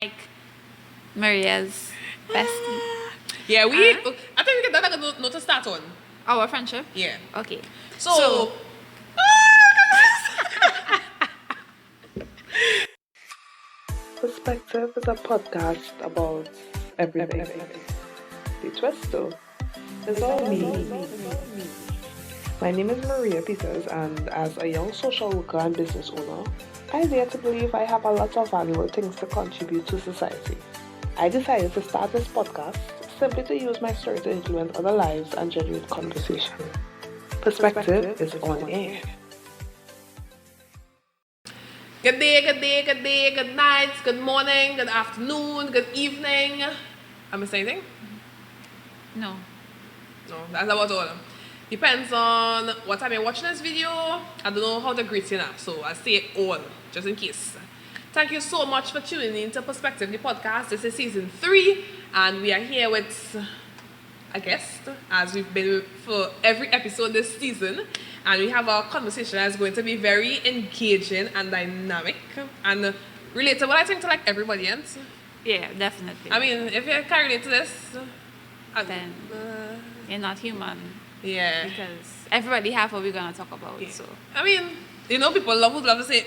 like Maria's bestie. Yeah, I think we get that note to start on. Our friendship? Yeah. Okay. So Perspective is a podcast about everything. The twist, though, is all me. My name is Maria Peters, and as a young social worker and business owner, I dare to believe I have a lot of valuable things to contribute to society. I decided to start this podcast simply to use my story to influence other lives and generate conversation. Perspective is on air. good day, good night, good morning, good afternoon, good evening. Am I saying anything? No. No, that's about all. Depends on what time you're watching this video. I don't know how to greet you now, so I'll say it all, just in case. Thank you so much for tuning in to Perspective, the podcast. This is season 3, and we are here with a guest, as we've been for every episode this season. And we have our conversation that's going to be very engaging and dynamic and relatable, I think, to like everybody else. Yeah, definitely. I mean, if you can't relate to this, then you're not human. yeah. Because everybody have what we're gonna talk about. Yeah. So I mean, you know, people would love to say,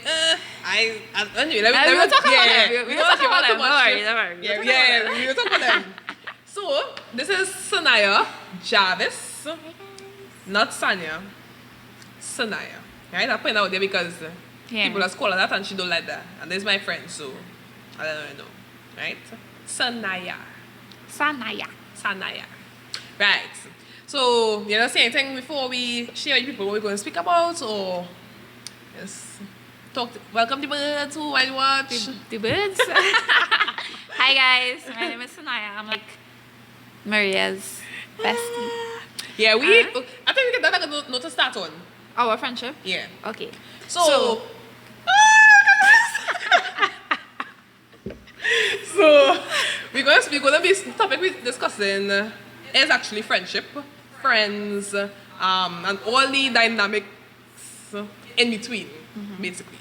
anyway, let we'll me talk about them. yeah. We'll talk about them. Too much. Don't worry. We'll talk about them. So, this is Sanya, Jarvis, not Sanya, Sanya. Right? I point out there because people just call her that and she don't like that. And this is my friend, so I don't know. Right? Sanya. Right. So, you know, say anything before we share with people what we're going to speak about, or yes, welcome the birds who I watch. The birds. Hi guys, my name is Sanya. I'm like Maria's bestie. Yeah, I think we get that note to start on. Our friendship? Yeah. Okay. So we're going to be the topic we're discussing is actually friendship, friends, and all the dynamics in between, basically.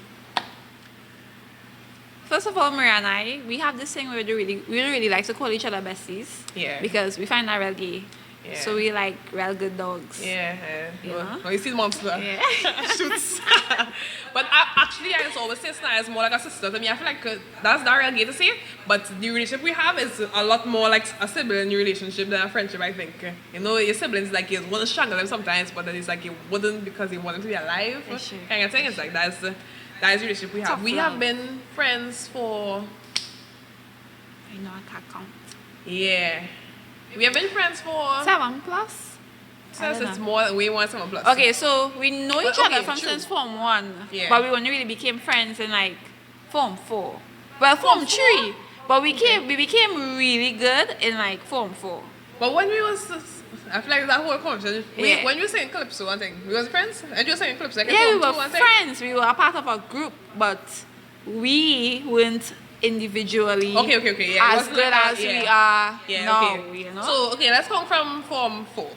First of all, Maria and I, we have this thing where we really like to call each other besties. Yeah. Because we find that real gay. Yeah. So we like real good dogs. Yeah. You know? You see the monster. Yeah. Shoots. But actually, I always say Snaya is more like a sister to me. I feel like that's not real gay to say, but the relationship we have is a lot more like a sibling relationship than a friendship, I think. You know, your siblings, like, you want to strangle them sometimes, but then it's like you wouldn't because you want them to be alive. Sure. Kind of thing. It's like that is the relationship we have. Tough We love. have been friends for... I know I can't count. Yeah. We have been friends for... 7 plus? Since it's way more than 7 plus. Okay, so we know each Well, okay, other from true. since Form 1. Yeah. But we only really became friends in like Form 4. Well, Form 3. But we became really good in like Form 4. But when we was... I feel like that whole conversation... Yeah. When you were saying Calypso, one thing, we was friends? And you were saying Calypso, like Yeah, we Form were two, one thing? friends. We were a part of a group, but we weren't individually Okay, yeah. It as wasn't good like as that, we yeah. are now, okay. you know? So, okay, let's come from Form 4.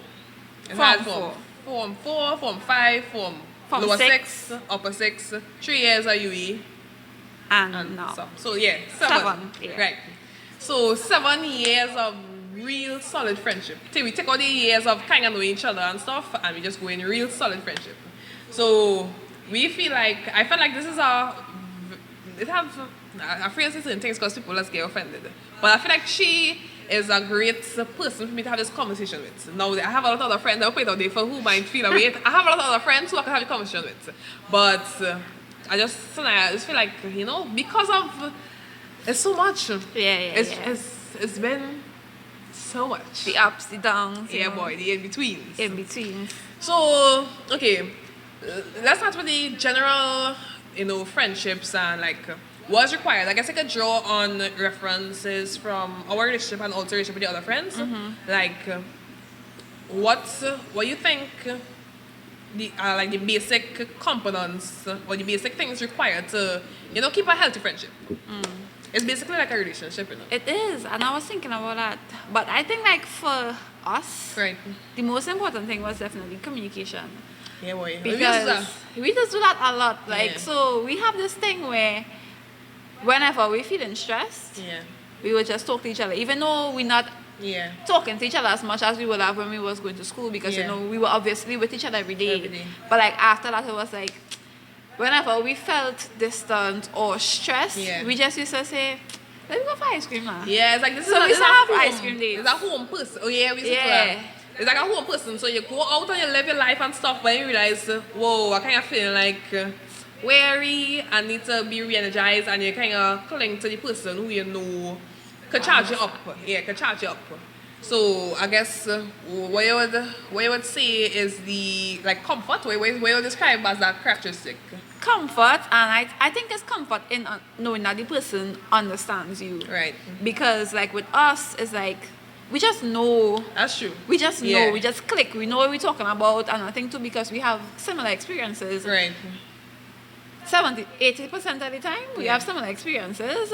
Form 4. Form 4, Form 5, Form lower 6, upper 6, 3 years at UE. and now. So yeah, 7, yeah. Right. So 7 years of real solid friendship. We take all the years of kind of knowing each other and stuff, and we just go in real solid friendship. So I feel like this is I'm afraid to say certain things because people just get offended. But I feel like she is a great person for me to have this conversation with. Now, I have a lot of other friends, I'll put it out there for who might feel away. I have a lot of other friends who I can have a conversation with. But I just feel like, you know, because of, it's so much. It's been so much. The ups, the downs. Yeah, boy, the in-betweens. In between. So, okay, let's start with the general, you know, friendships and like what's required. I guess I could draw on references from our relationship and also relationship with the other friends. Like, what you think like the basic components or the basic things required to, you know, keep a healthy friendship. It's basically like a relationship, you know. It is, and I was thinking about that. But I think like for us, Right. the most important thing was definitely communication. Yeah, boy. Because we just do that a lot. Like, Yeah. so we have this thing where whenever we feeling stressed, Yeah. we would just talk to each other, even though we're not Yeah. talking to each other as much as we would have when we was going to school, because Yeah. we were obviously with each other every day. Every day. But like after that, it was like whenever we felt distant or stressed, Yeah. we just used to say, "Let's go for ice cream now." Yeah, it's like this So we is used to have home. ice cream days. It's a home person. Oh yeah, we used to do Yeah. that. It's like a home person. So you go out and you live your life and stuff, but you realize, whoa, I kind of feeling like weary and need to be re-energized, and you kind of cling to the person who you know could charge you up. Yeah, could charge you up. So I guess what you would say is the like comfort. What you describe as that characteristic. Comfort, and I think it's comfort in knowing that the person understands you. Right. Because like with us, it's like we just know. That's true. We just know. Yeah. We just click. We know what we're talking about, and I think too because we have similar experiences. Right. 80% of the time we Yeah. have similar experiences.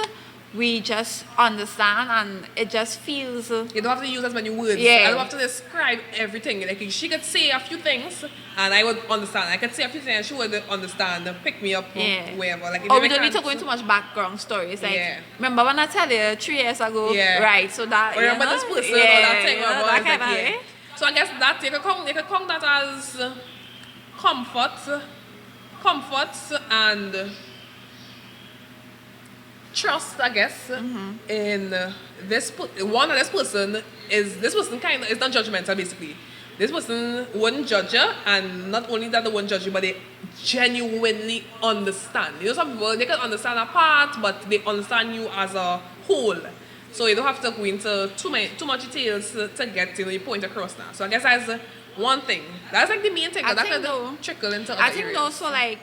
We just understand, and it just feels. You don't have to use as many words. Yeah. I don't have to describe everything. Like she could say a few things and I would understand. I could say a few things and she would understand, pick me up wherever. Like, Or we don't need to go into much background stories. Like, Yeah. remember when I tell you 3 years ago? Yeah. Right, so that. remember this person or that thing. you Or know, what, that kind of yeah. way. So I guess that you could count that as comfort and trust, I guess, in this person kind of is not judgmental basically. This person wouldn't judge you, and not only that they wouldn't judge you, but they genuinely understand. You know, some people they can understand a part, but they understand you as a whole. So you don't have to go into too much details to get your point across now. So I guess that's one thing. That's like the main thing. I That think could though- trickle into other I think areas. also like,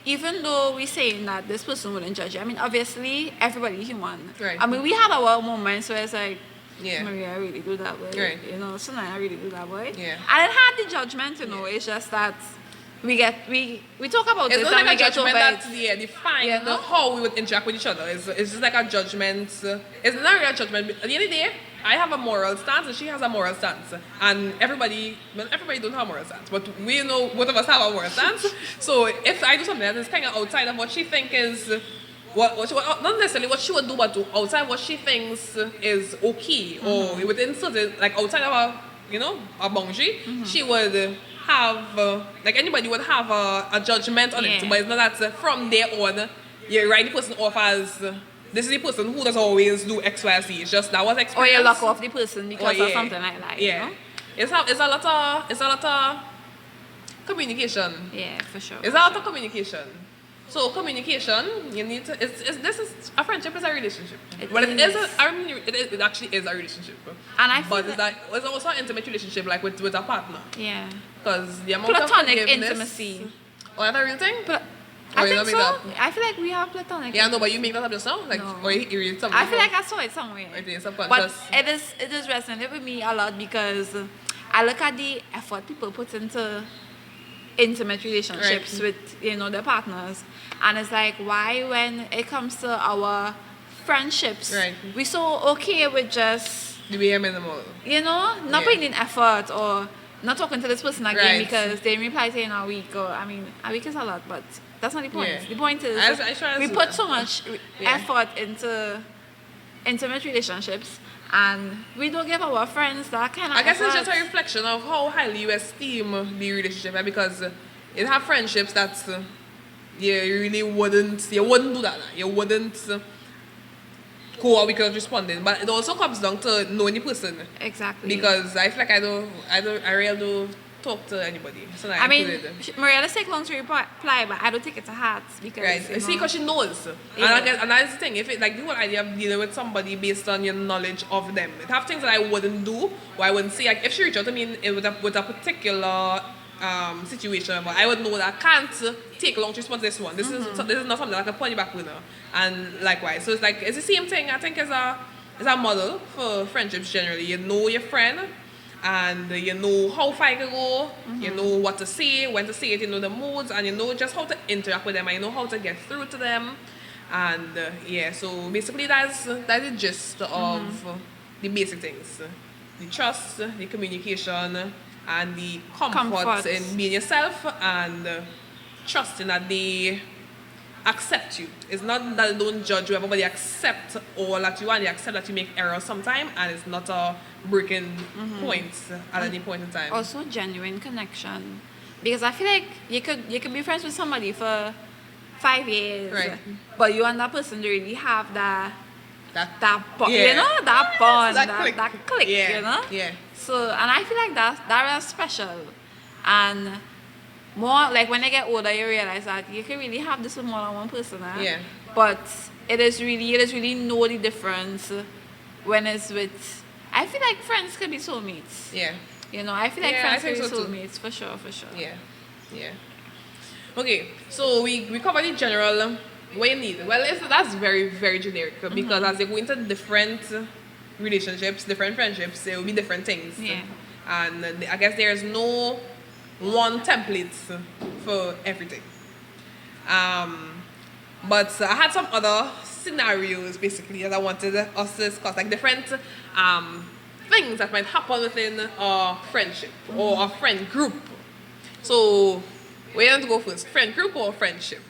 even though we're saying that this person wouldn't judge you, I mean, obviously, everybody's human. Right. I mean, we had our moments where it's like, Yeah. Maria, I really do that way. Right. You know, Sanya, I really do that way. Yeah. And it had the judgment, you know, it's just that we talk about It's it not and we like a get over judgment it. that defines Yeah, no? how we would interact with each other. It's just like a judgment. It's not really a judgment. At the end of the day, I have a moral stance and she has a moral stance. And everybody don't have a moral stance. But we know both of us have a moral stance. So if I do something that is kind of outside of what she thinks is, not necessarily what she would do, but outside what she thinks is okay, or within certain, like outside of a boundary, she would have, like anybody would have a judgment on it, Yeah. but it's not that from there on, you write the person off as, this is the person who does always do X, Y, Z. It's just that was Or experience. you lock off the person because Or of something like that. Yeah. You know? It's a lot of communication. Yeah, for sure. It's a lot of communication. So communication, you need to. This is a friendship is a relationship. It But is. it actually is a relationship. And I feel but it's also an intimate relationship, like with a partner, Yeah. because the amount Platonic of forgiveness. intimacy. Oh, that's a real thing. But Or I you think don't make so. that? I feel like we have platonic. Yeah, no, but you make that up yourself, like, No. or you read something. I feel like I saw it somewhere. Or it's But subconscious. it is resonated with me a lot because I look at the effort people put into intimate relationships Right. with their partners, and it's like, why when it comes to our friendships, Right. we're so okay with just The bare minimal. not Yeah. putting in effort or not talking to this person again Right. because they reply to you in a week, or I mean a week is a lot, but that's not the point. Yeah. The point is I try to we do put that. so much Yeah. effort into intimate relationships, and we don't give our friends that kind of I guess it's effort. just a reflection of how highly you esteem the relationship, right? Because you have friendships that you really wouldn't do that. You wouldn't go out because of responding. But it also comes down to knowing the person. Exactly. Because I feel like I really do talk to anybody. So I mean, Maria, let's take long to reply, but I don't take it to heart because right. See, because she knows. Yeah. And that's the thing. If it, like the whole idea of dealing with somebody based on your knowledge of them. It have things that I wouldn't do, or I wouldn't say. Like if she reached out to me with a particular situation, but I would know that I can't take long to respond to this one. This is not something that I can put you back with her. And likewise. So it's like it's the same thing. I think as a model for friendships generally. You know your friend, and you know how far you can go, you know what to say, when to say it, you know the moods, and you know just how to interact with them, and you know how to get through to them. And so basically that's the gist of the basic things. The trust, the communication, and the comfort Comfort. in being yourself, and trusting that they accept you. It's not that they don't judge you, everybody accept all that you are, and they accept that you make errors sometime, and it's not a breaking point at any point in time. Also genuine connection. Because I feel like you could be friends with somebody for 5 years. Right. But you and that person really have that bond, yeah. you know, that bond, That click, yeah. you know? Yeah. So, and I feel like that is special. And more, like when you get older, you realize that you can really have this with more than one person. Yeah. But it is really know the difference when it's with, I feel like friends can be soulmates. Yeah. You know, I feel like Yeah, I friends can think be so too. soulmates, for sure. Yeah. Yeah. Okay, so we covered the general what you need. Well, that's very, very generic because as you go into different relationships, different friendships, there will be different things. Yeah. And I guess there's no one template for everything. But I had some other scenarios basically that I wanted us to discuss, like different things that might happen within a friendship or a friend group. So, where you want to go first? Friend group or friendship?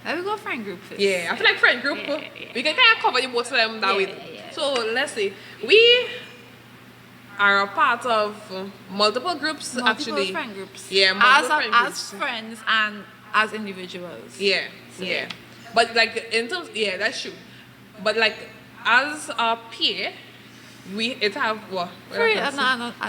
Let me go friend group first. Yeah, I feel like friend group, Yeah. we can kind of cover the both of them that Yeah, way. yeah. So, let's say, we are a part of multiple groups Multiple actually. friend groups. Yeah, as multiple friend as groups. friends and as individuals. Yeah, So, yeah. But like in terms, yeah, that's true. But like as a peer, it have what? Free, I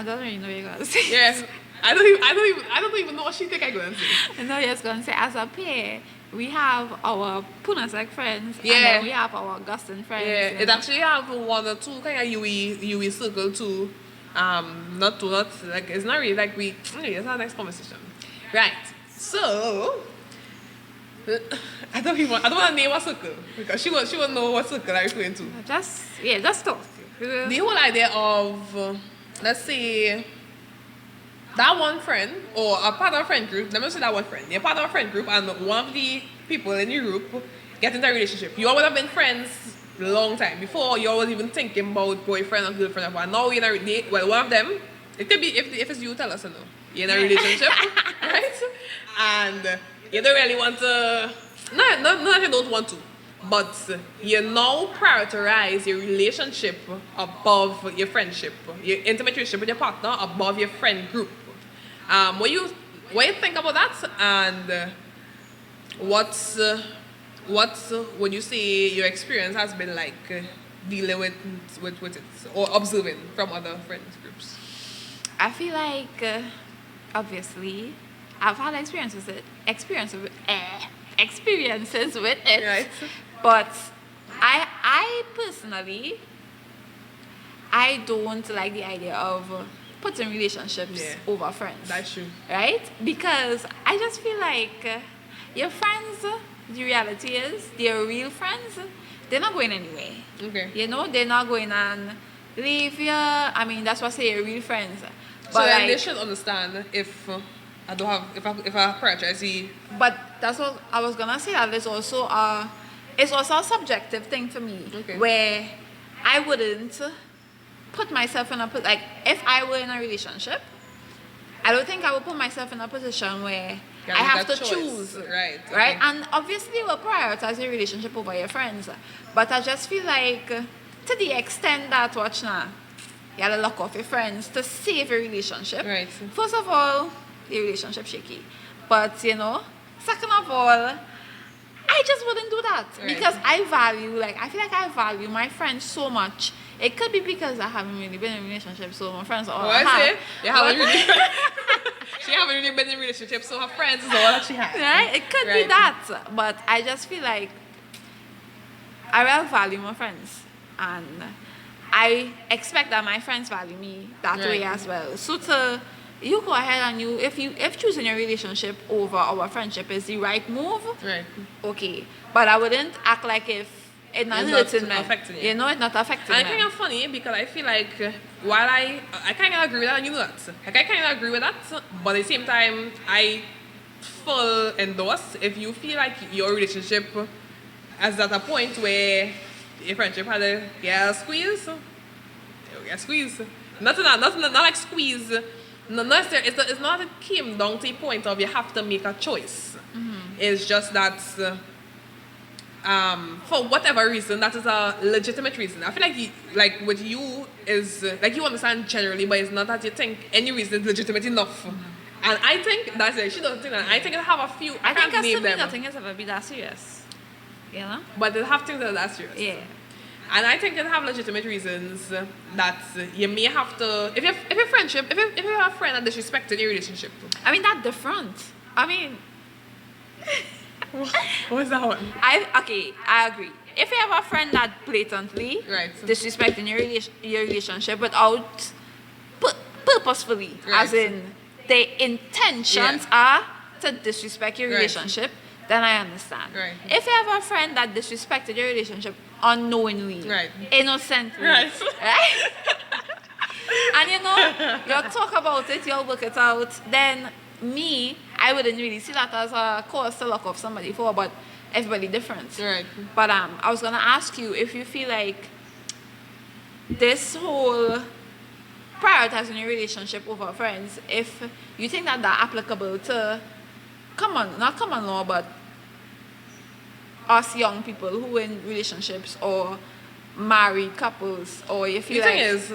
don't really know what you're gonna say. Yes. I don't even know what she think I'm going to say. I know you're gonna say as a pair, we have our Punasek friends, Yeah. and then we have our Augustine friends. Yeah, and it actually have one or two kind of UE circle too. Not like it's not really like we. Anyway, it's our next conversation. Right. So I don't want to name a circle because she won't know what circle I'm referring to. Just talk. The whole idea of let's say that one friend or a part of a friend group, let me say that one friend, you're part of a friend group and one of the people in your group get into a relationship. You all would have been friends a long time before you all was even thinking about boyfriend or girlfriend. But now you're in a well, one of them, it could be if it's you, tell us, no. You're in a relationship, right? And you don't really want to, not that you don't want to, but you now prioritize your relationship above your friendship, your intimate relationship with your partner above your friend group. What you think about that, and what would you say your experience has been like dealing with it or observing from other friends groups? I feel like obviously I've had experiences with it, Right. but I personally I don't like the idea of putting relationships over friends. That's true. Right? Because I just feel like your friends, the reality is, they're real friends, they're not going anywhere. Okay. You know, they're not going and leave you. I mean, that's what I say, real friends. So But then like, they should understand if I don't have if I prioritize the but that's what I was gonna say. That it's also a subjective thing for me, Okay. where I wouldn't put myself in like if I were in a relationship, I don't think I would put myself in a position where You I make have that to choice. choose, Right, Right, okay. and obviously we'll prioritize your relationship over your friends, but I just feel like to the extent that watch now, you gotta lock off your friends to save your relationship. Right. First of all, your relationship shaky, but second of all, I just wouldn't do that Right. because I feel like I value my friends so much. It could be because I haven't really been in a relationship, so my friends are all What I say? You haven't But- really she haven't really been in a relationship, so her friends is all that she has. Right? It could be Right. that, but I just feel like I will value my friends, and I expect that my friends value me that Right. way as well. So you go ahead and if choosing your relationship over our friendship is the right move, Right. okay. But I wouldn't act like if it's not It's not hurting me. affecting you. You know, it's not affecting And it's me. kind of funny because I feel like while I kind of agree with that, and you know that. Like I kind of agree with that, but at the same time, I full endorse if you feel like your relationship is at a point where your friendship had a squeeze. A squeeze. Not like squeeze. No, necessarily, it's not it came down to the point of you have to make a choice. Mm-hmm. It's just that for whatever reason, that is a legitimate reason. I feel like like with you is like you understand generally, but it's not that you think any reason is legitimate enough. And I think that's it. She doesn't think that. I think it have a few. I think can't as to name me, them. nothing has ever been that serious. You know? But they have things that are that serious. Yeah. And I think it have legitimate reasons that you may have to. If your friendship, if you have a friend that disrespected your relationship. I mean, that's different. I mean, What's that one? I agree. If you have a friend that blatantly disrespecting your relationship without purposefully, as in the intentions are to disrespect your relationship, then I understand. Right. If you have a friend that disrespected your relationship unknowingly, innocently, right? And you'll talk about it, you'll work it out, then I wouldn't really see that as a cause to lock off somebody for, but everybody different. Right. But I was gonna ask you if you feel like this whole prioritizing your relationship over friends, if you think that applicable to not common law, but us young people who in relationships or married couples, or you feel the thing is,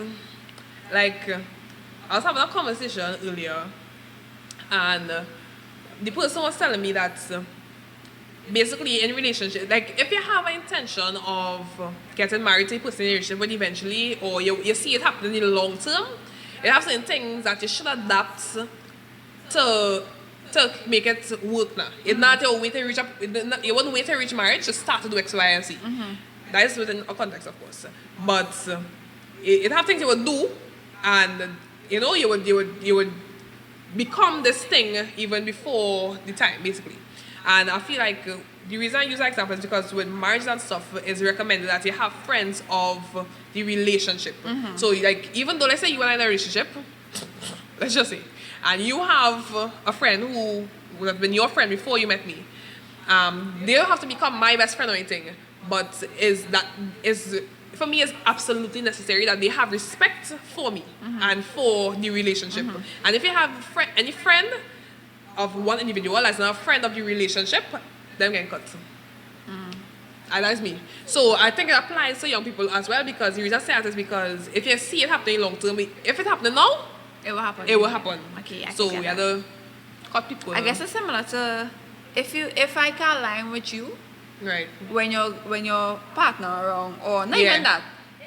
like, I was having a conversation earlier, and the person was telling me that basically in relationship, like if you have an intention of getting married to a person in a relationship, but eventually, or you see it happening in the long term, you have certain things that you should adapt to make it work now. It's not you wait to reach up. You wouldn't wait to reach marriage to start to do X, Y, and Z. That is within a context, of course. But it have things you would do, and you would become this thing even before the time, basically. And I feel like the reason I use that example is because with marriage and stuff, it's recommended that you have friends of the relationship. So like even though let's say you are in a relationship, let's just say, and you have a friend who would have been your friend before you met me, they don't have to become my best friend or anything, but for me it's absolutely necessary that they have respect for me and for the relationship. And if you have any friend of one individual as not a friend of the relationship, them can cut. And that's me. So I think it applies to young people as well, because the reason I say that is because if you see it happening long term, if it happening now, it will happen. It will happen. Okay, so we have to cut people. I guess it's similar to if I can align with you, right? When your partner around, or not even that.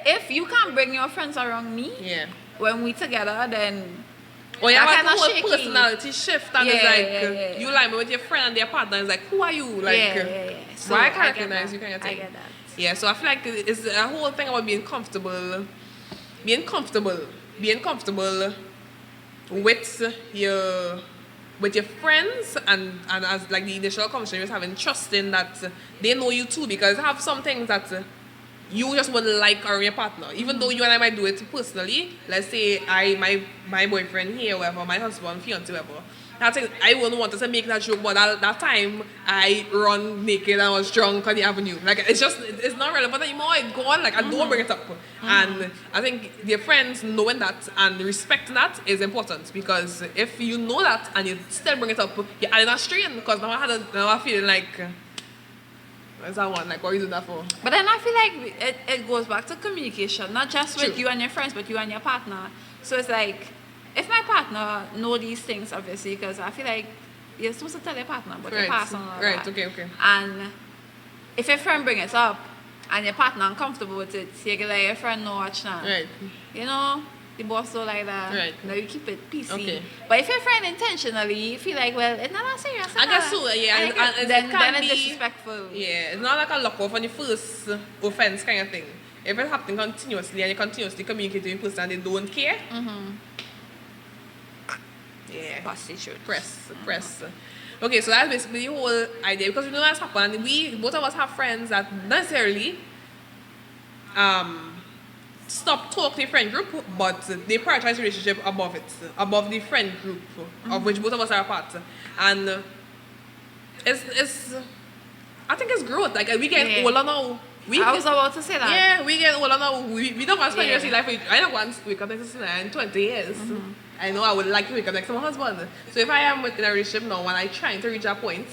If you can't bring your friends around me, when we together, then or you have a whole shaky personality shift, and it's like you like me with your friend and their partner. It's like, who are you? Like, So why can't I recognize you? Kind of thing. I get that. Yeah, so I feel like it's a whole thing about being comfortable with your friends, and as like the initial conversation you was having, trusting that they know you too, because have some things that you just wouldn't like around your partner, even though you and I might do it personally. Let's say my boyfriend here, whatever, my husband, fiance, whatever. I wouldn't want to make that joke, but that time I run naked and I was drunk on the avenue. Like it's not relevant anymore. I go on, like I don't bring it up. And I think your friends knowing that and respecting that is important, because if you know that and you still bring it up, you're adding a strain, because now I feel like what's that one? Like, what are you doing that for? But then I feel like it goes back to communication, not just with you and your friends, but you and your partner. So it's like, if my partner know these things, obviously, because I feel like you're supposed to tell your partner about your past and all that. Okay. And if your friend bring it up and your partner uncomfortable with it, you can let your friend know what's not. Right. You know, the boss don't like that. Right. Now you keep it PC. Okay. But if your friend intentionally feel like, well, it's not that serious. I guess so, yeah. And then it's disrespectful. Yeah, it's not like a lock off on the first offense kind of thing. If it's happening continuously and you continuously communicate with the person and they don't care, yeah. Prostitute. Press. Okay, so that's basically the whole idea, because we know what's happened. We both of us have friends that necessarily stop talking to the friend group, but they prioritize the relationship above the friend group, of which both of us are a part. And it's I think it's growth. Like we get older now. I was about to say that. Yeah, we get older now. We don't want to spend your life with. I don't want to wake up next to in 20 years. I know I would like to wake up next to my husband. So if I am in a relationship now and I'm trying to reach a point,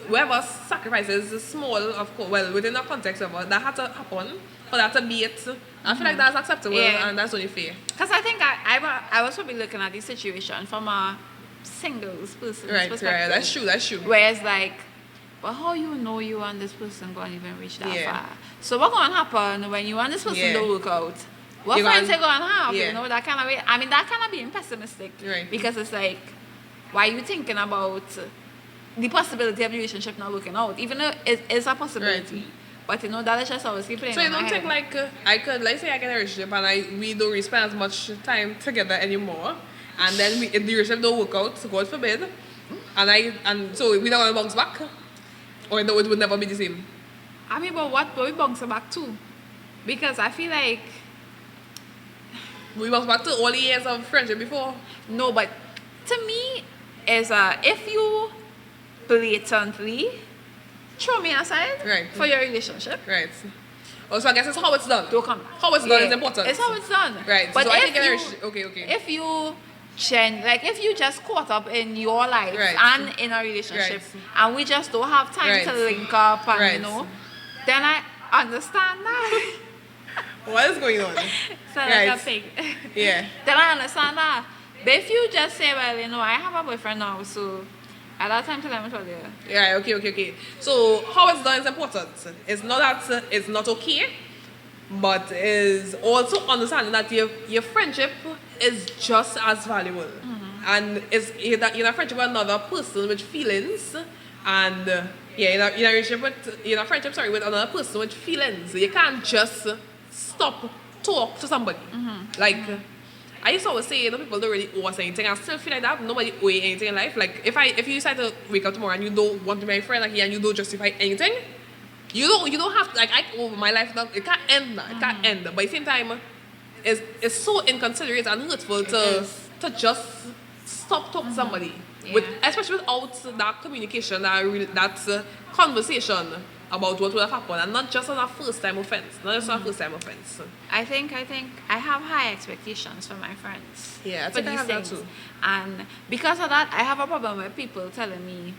whatever sacrifices is small, of course, well, within the context of it, that had to happen for that to be it. I feel like that's acceptable and that's only fair. Because I think I was probably looking at this situation from a singles person's perspective. Right, that's true. Whereas like, but how you know you and this person going to even reach that far? So what going to happen when you and this person don't work out? What friends are going to have? You know, that kind of way. I mean, that kind of being pessimistic. Right. Because it's like, why are you thinking about the possibility of the relationship not working out? Even though it is a possibility. Right. But you know, that is just always keep playing. So you don't think like, let's say I get a relationship and we don't really spend as much time together anymore. And then if the relationship don't work out, God forbid. And so we don't want to bounce back? Or no, it would never be the same? I mean, but what will we bounce back to? Because I feel like... We bounce back to all the years of friendship before? No, but to me, is if you blatantly throw me aside for your relationship. Right. Oh, so I guess it's how it's done. Don't come back. How it's done is important. It's how it's done. Right. But so if I think okay. If you if you just caught up in your life and in a relationship and we just don't have time to link up and you know, then I understand that. What is going on? So like a pig. Yeah. Then I understand that. But if you just say, well, you know, I have a boyfriend now, so at that time to let me tell you. Yeah, okay. So how it's done is important. It's not that it's not okay, but is also understanding that your friendship is just as valuable. Mm-hmm. And it's in a friendship with another person with feelings and in a friendship with another person with feelings. You can't just stop talk to somebody. Mm-hmm. Like I used to always say, people don't really owe us anything. I still feel like that. Nobody owe you anything in life. Like if you decide to wake up tomorrow and you don't want to be my friend, and you don't justify anything, you don't have to, I owe my life now. It can't end. It can't end. But at the same time, it's so inconsiderate and hurtful to just stop talking to somebody. Yeah. Especially without that communication, that conversation about what would have happened, and not just on a first-time offense. I think I have high expectations for my friends. Yeah, I think I have that too. And because of that, I have a problem with people telling me,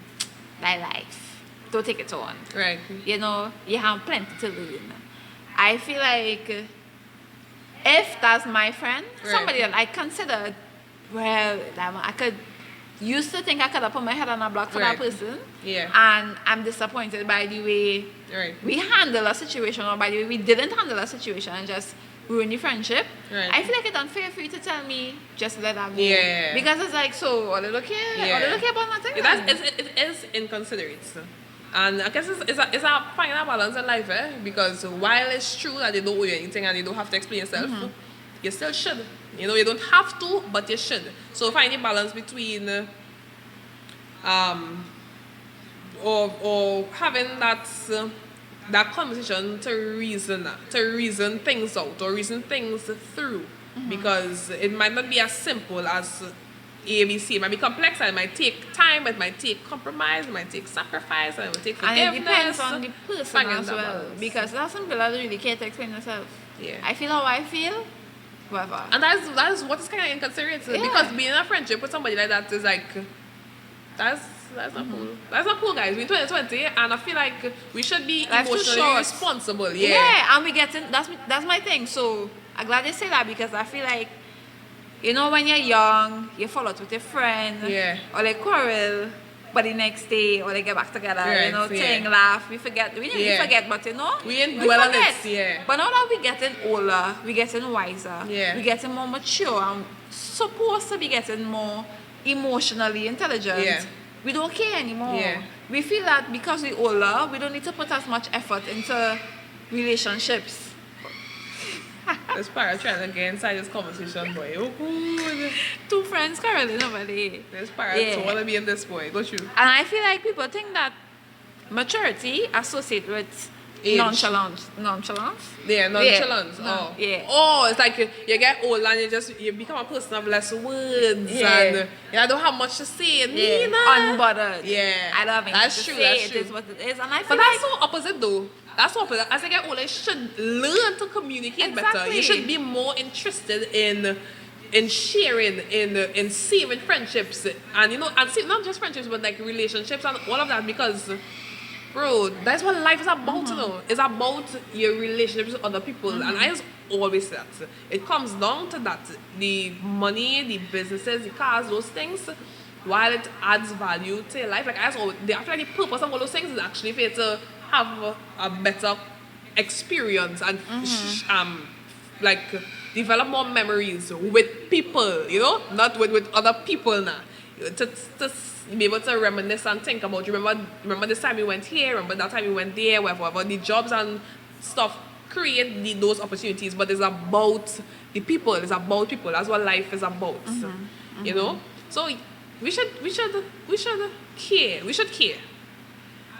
"My life, don't take it on." Right. You know, you have plenty to learn. I feel like if that's my friend, somebody that I considered, well, I could. Used to think I could have put my head on a block for that person. Yeah. And I'm disappointed by the way we handle a situation or by the way we didn't handle a situation and just ruin the friendship. Right. I feel like it's unfair for you to tell me just let that go. Yeah. Because it's like, so all they look here about nothing. It is inconsiderate. And I guess it's a finding a balance in life, because while it's true that they don't owe you anything and you don't have to explain yourself, you still should. You know, you don't have to, but you should. So find a balance between or having that conversation to reason things out or reason things through. Because it might not be as simple as ABC. It might be complex and it might take time, it might take compromise, it might take sacrifice, and it might take forgiveness. And it depends on the person as well. Because there are some people that don't really care to explain themselves. Yeah. I feel how I feel. Whatever. And that is what is kind of inconsiderate. Because being in a friendship with somebody like that is like, that's not cool. That's not cool, guys. We're in 2020 and I feel like we should be emotionally responsible. Yeah, and we getting that's my thing. So I'm glad they say that because I feel like, you know, when you're young, you fall out with your friend, or they quarrel, but the next day, or they get back together, you know, thing, laugh, we forget, we didn't really forget, but you know, we forget. But now that we're getting older, we're getting wiser, we're getting more mature, and supposed to be getting more emotionally intelligent. We don't care anymore. We feel that because we're older, we don't need to put as much effort into relationships. This part trying to get inside this conversation, boy. Oh, good. Two friends quarreling over there. This part want to be in this, boy, don't you? And I feel like people think that maturity associated with nonchalance. Yeah, nonchalance. Oh, it's like you get old and you become a person of less words and you don't have much to say. Unbothered. Yeah. I don't have anything to say. That's true. It is what it is. And I feel but that's so opposite though. That's what as I get older, you should learn to communicate better. You should be more interested in in sharing, in saving friendships, and not just friendships, but like relationships and all of that, because, bro, that's what life is about, It's about your relationships with other people, and I just always say that it comes down to that: the money, the businesses, the cars, those things. While it adds value to your life, like I feel like the purpose of all those things is actually for you to have a better experience and like develop more memories with people, not with other people now. To be able to reminisce and think about, remember this time you went here, remember that time you went there, whatever. The jobs and stuff create those opportunities, but it's about the people. It's about people. That's what life is about. So we should care. We should care.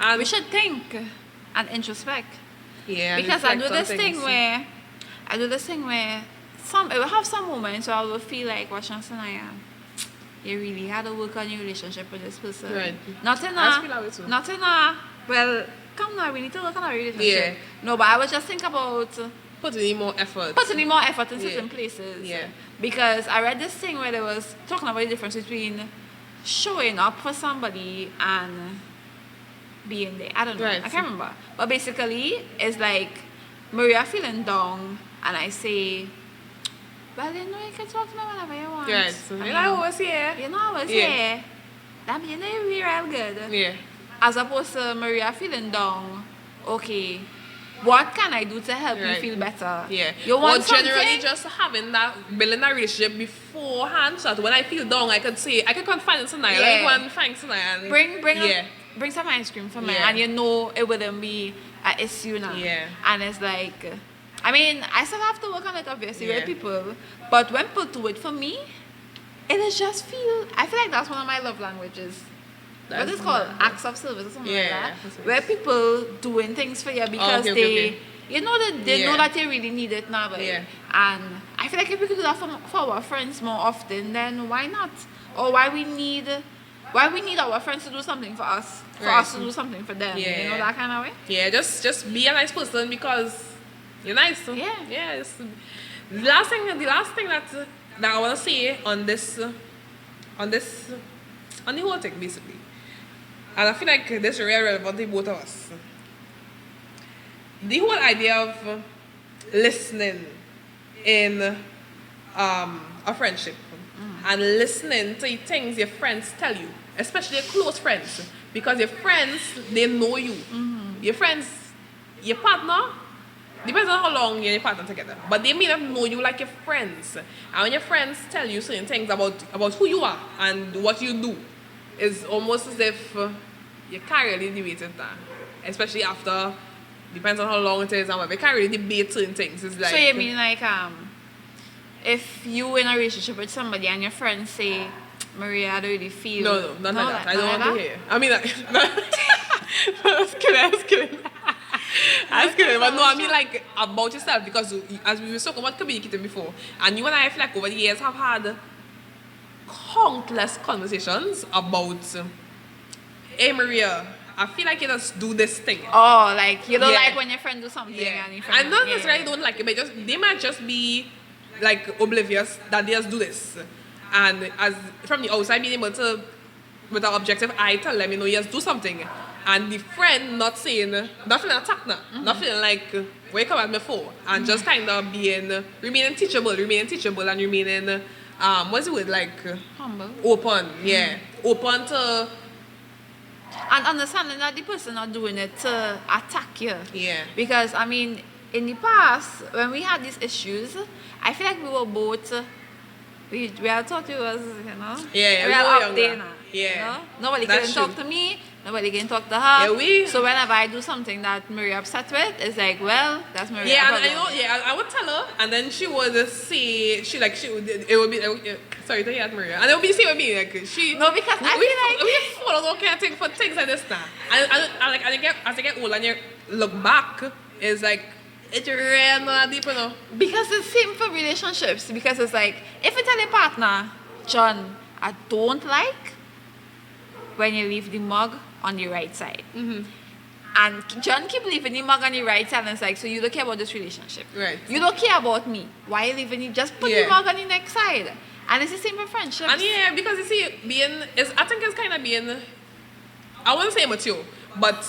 And we should think and introspect. Yeah. Because I do this thing where it will have some moments where I will feel like, well, Sanya, you really had to work on your relationship with this person. Right. Not in a, well, come now, we need to work on our relationship. Yeah. No, but I would just think about putting in more effort in certain places. Yeah. Because I read this thing where they was talking about the difference between showing up for somebody and being there. I don't know. Right. I can't remember. But basically, it's like Maria feeling down, and I say, well, you can talk to me whenever you want. Right. So you're not always here. You're not always here. That means you're real good. Yeah. As opposed to Maria feeling down, okay, what can I do to help you feel better? Yeah. You want generally something? just building that relationship beforehand, so that when I feel down, I can confide in Sanya. Yeah. Like one thanks Sanya. Bring some ice cream for me, Yeah. and it wouldn't be an issue now. Yeah. And it's like, I mean, I still have to work on it obviously Yeah. with people, but when people do it for me, I feel like that's one of my love languages. What is called acts of service or something like that, where people doing things for you because they know that they really need it now. And I feel like if we could do that for our friends more often, then why not? Or why we need our friends to do something for us, us to do something for them. That kind of way. Yeah, just be a nice person because you're nice. Yeah. Yeah. The last thing that I want to say on the whole thing, basically. And I feel like this is really relevant to both of us. The whole idea of listening in a friendship and listening to things your friends tell you, especially your close friends, because your friends, they know you. Your friends, your partner, depends on how long you and your partner together, but they may not know you like your friends. And when your friends tell you certain things about who you are and what you do, it's almost as if you can't really debate it now. Especially after, depends on how long it is and whatever. You can't really debate certain things. It's like, so you mean like if you in a relationship with somebody and your friends say, Maria, I don't really feel... No, not like that. I don't want to hear. I mean, like... I was kidding. But no, I mean like about yourself, because as we were talking about communicating before, and you and I feel like over the years have had countless conversations about, hey Maria, I feel like you just do this thing. Oh, like you don't like when your friend do something and your friend... I not necessarily don't like it, but they might just be like oblivious that they just do this. And as from the outside being able to, with an objective eye, tell them, you just do something. And the friend not feeling attacked now, not feeling like, where you come at me for? And just kind of remaining teachable and remaining, what's the word, like? Humble. Open, open to... And understanding that the person not doing it to attack you. Yeah. Because, I mean, in the past, when we had these issues, I feel like we were both... We had thought we was, we were up there now. Yeah. Nobody can talk to me. Nobody can talk to her. Yeah, so whenever I do something that Maria upset with, it's like, well, that's Maria. Yeah, and I would tell her, and then she would say, it would be, sorry to hear that, Maria, and it would be the same with me, like, No, because we follow all kind of things for things like this now. And as I get older and you look back, it's like, it's really not deep enough. Because it's same for relationships, because it's like, if you tell your partner, John, I don't like when you leave the mug on the right side. And John keep leaving the mug on the right side, and it's like, so you don't care about this relationship. Right. You don't care about me. Why are you leaving it? Just put the mug on the next side. And it's the same with friendships. And because you see, I think it's kind of being, I wouldn't say immature, but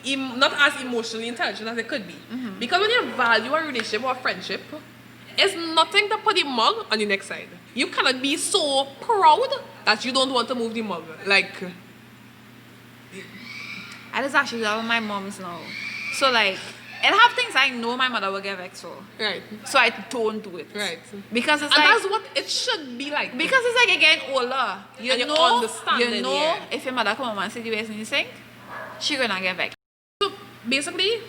not as emotionally intelligent as it could be. Mm-hmm. Because when you value a relationship or a friendship, it's nothing to put the mug on the next side. You cannot be so proud that you don't want to move the mug. Like, I just actually love my mom's now. So like, and have things I know my mother will get vexed for. right. So I don't do it. Right. Because it's And like, that's what it should be like. because it's like again older. You And you know, understand it, yeah. if your mother come home and see the way in the sink, she gonna get vexed. So basically,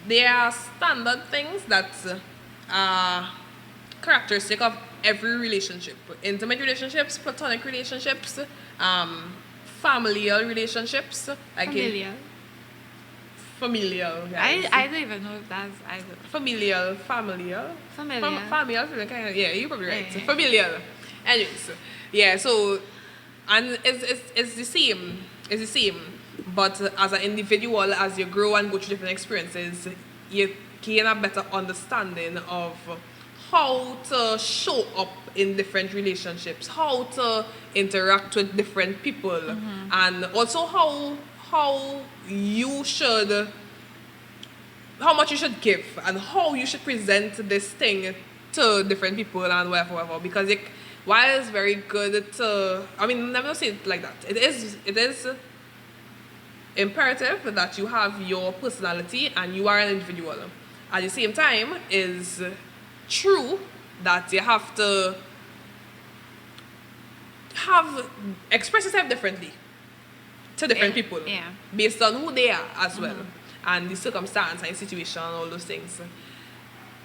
there are standard things that are characteristic of every relationship. Intimate relationships, platonic relationships, familial relationships. Familial. Yes. I don't even know if that's either. Familial. Familial. Yeah, you're probably right. Yeah. Familial. Anyways, yeah. So, and it's the same. It's the same. But as an individual, as you grow and go through different experiences, you gain a better understanding of how to show up in different relationships, how to interact with different people, and also how much you should give and how you should present this thing to different people and whatever. Because while it's very good to, I mean, never say it like that. It is imperative that you have your personality and you are an individual. At the same time, is true that you have to express yourself differently to different people, based on who they are as well, and the circumstance and situation, all those things.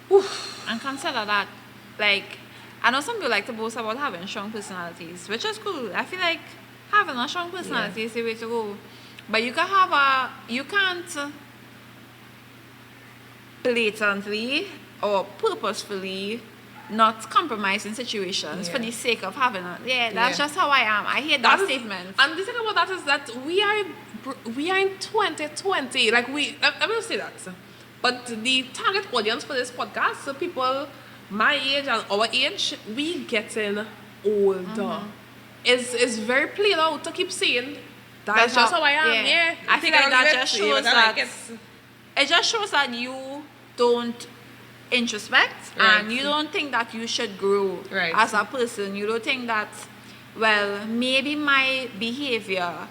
Whew. And consider that, like, I know some people like to boast about having strong personalities, which is cool. I feel like having a strong personality is the way to go. But you can't blatantly or purposefully not compromise in situations for the sake of having that's just how I am. I hate that statement. And the thing about that is that we are in 2020. Like I'm going to say that. But the target audience for this podcast, so people my age and our age, we getting older. It's very plain out to keep saying that's just how I am. Yeah. I feel like that just shows that it just shows that you don't introspect and you don't think that you should grow as a person. You don't think that, well, maybe my behavior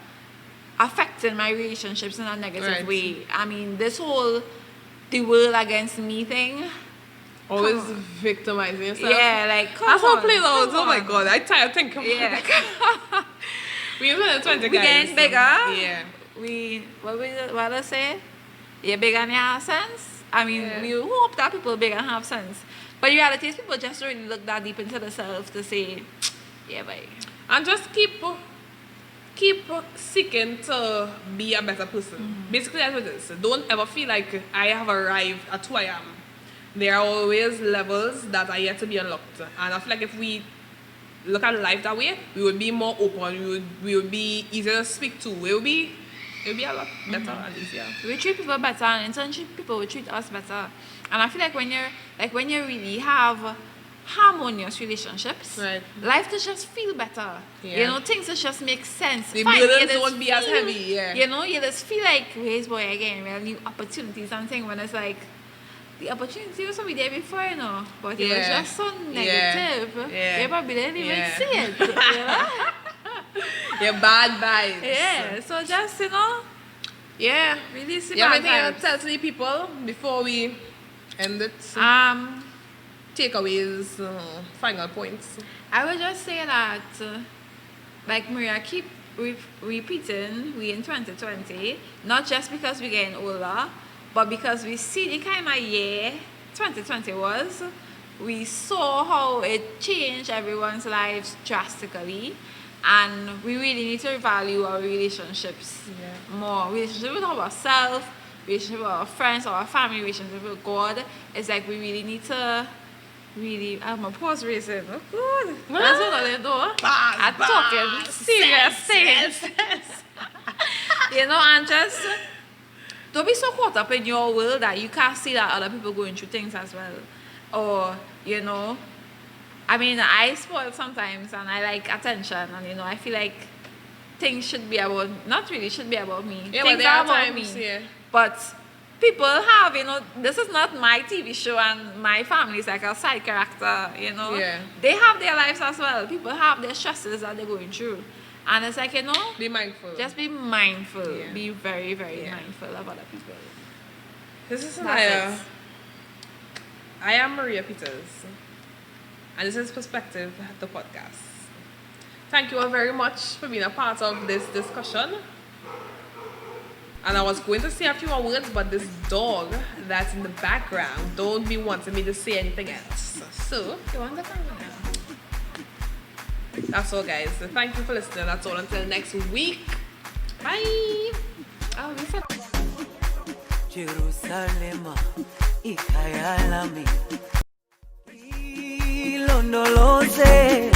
affecting my relationships in a negative way. I mean, this whole the world against me thing. Always victimizing yourself. Yeah, like that's how play out. Oh my god, I tired think about it. We're in 20 guys. We getting bigger. Yeah. What I say? You're bigger and you have sense. I mean, we hope that people big and have sense. But the reality is people just don't really look that deep into themselves to say, yeah, bye. And just keep seeking to be a better person. Basically, that's what it is. Don't ever feel like I have arrived at who I am. There are always levels that are yet to be unlocked. And I feel like if we look at life that way, we would be more open. We would be easier to speak to. It would be a lot better and easier. We treat people better, and in turn people will treat us better. And I feel like when you really have harmonious relationships, life just feel better. Yeah. You know, things just make sense. The burdens won't be as heavy. Yeah. You know, you just feel like, where's boy again? We have new opportunities and things when it's like the opportunity was there before, you know, but it was just so negative. Yeah. You probably didn't even see it. You know? Your bad vibes. Yeah, so just, you know, really see bad anything vibes. to tell to the people before we end it? Takeaways, final points. I would just say that, like Maria keep repeating, we in 2020, not just because we're getting older, but because we see the kind of year 2020 was, we saw how it changed everyone's lives drastically, and we really need to value our relationships more. Relationship with ourselves, relationship with our friends, our family, relationship with God. It's like we really need to I'm a pause racing. Oh, good. That's what I do. I'm talking serious things. You know, and just Don't be so caught up in your world that you can't see that other people going through things as well. Or, you know, I mean, I spoil sometimes and I like attention and, you know, I feel like things should be about, not really should be about me. Yeah, things but there are about times, me. yeah. But people have, you know, this is not my TV show and my family is like a side character, you know. Yeah. They have their lives as well. People have their stresses that they're going through. And it's like, you know, Be mindful. just be mindful. Yeah. Be very, very mindful of other people. This is That's Sanya. it. I am Maria Peters. And this is Perspective, the podcast. Thank you all very much for being a part of this discussion. And I was going to say a few more words, but this dog that's in the background don't be wanting me to say anything else. So, You want the camera now? that's all, guys. So thank you for listening. That's all until next week. Bye. Oh, we said. Jerusalem, ikayalami, ilondoloze.